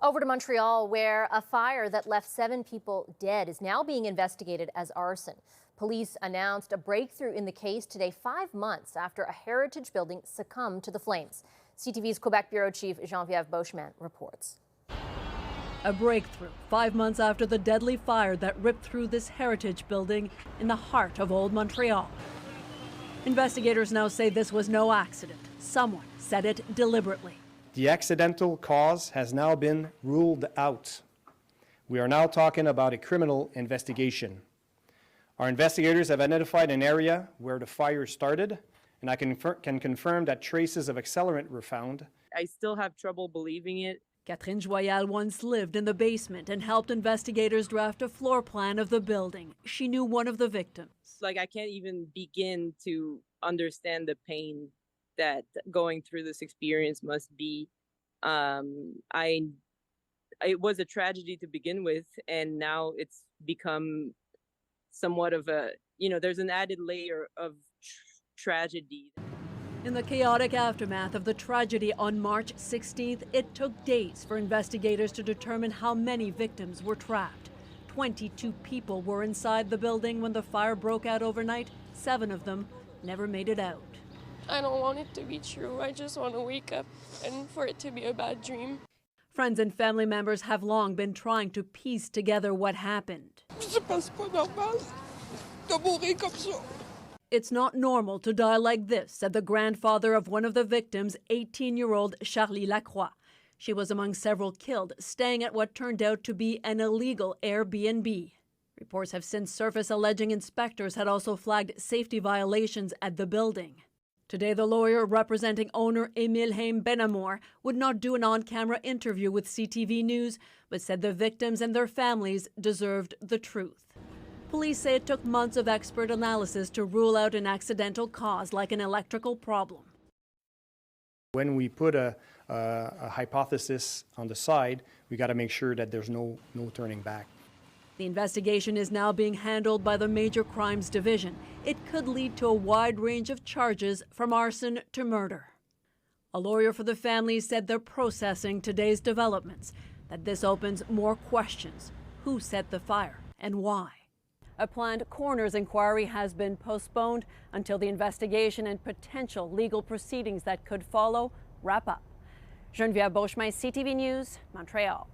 Over to Montreal, where a fire that left 7 people dead is now being investigated as arson. Police announced a breakthrough in the case today, 5 months after a heritage building succumbed to the flames. CTV's Quebec Bureau Chief Geneviève Beauchemin reports. A breakthrough 5 months after the deadly fire that ripped through this heritage building in the heart of Old Montreal. Investigators now say this was no accident. Someone set it deliberately. The accidental cause has now been ruled out. We are now talking about a criminal investigation. Our investigators have identified an area where the fire started, and I can confirm that traces of accelerant were found. I still have trouble believing it. Catherine Joyal once lived in the basement and helped investigators draft a floor plan of the building. She knew one of the victims. I can't even begin to understand the pain that going through this experience must be. It was a tragedy to begin with, and now it's become somewhat of a, there's an added layer of tragedy. In the chaotic aftermath of the tragedy on March 16th, it took days for investigators to determine how many victims were trapped. 22 people were inside the building when the fire broke out overnight. 7 of them never made it out. I don't want it to be true. I just want to wake up and for it to be a bad dream. Friends and family members have long been trying to piece together what happened. It's not normal to die like this, said the grandfather of one of the victims, 18-year-old Charlie Lacroix. She was among several killed, staying at what turned out to be an illegal Airbnb. Reports have since surfaced alleging inspectors had also flagged safety violations at the building. Today, the lawyer representing owner Émile Haim Benamour would not do an on-camera interview with CTV News, but said the victims and their families deserved the truth. Police say it took months of expert analysis to rule out an accidental cause like an electrical problem. When we put a hypothesis on the side, we got to make sure that there's no turning back. The investigation is now being handled by the Major Crimes Division. It could lead to a wide range of charges from arson to murder. A lawyer for the family said they're processing today's developments, that this opens more questions. Who set the fire and why? A planned coroner's inquiry has been postponed until the investigation and potential legal proceedings that could follow wrap up. Geneviève Beauchemin, CTV News, Montreal.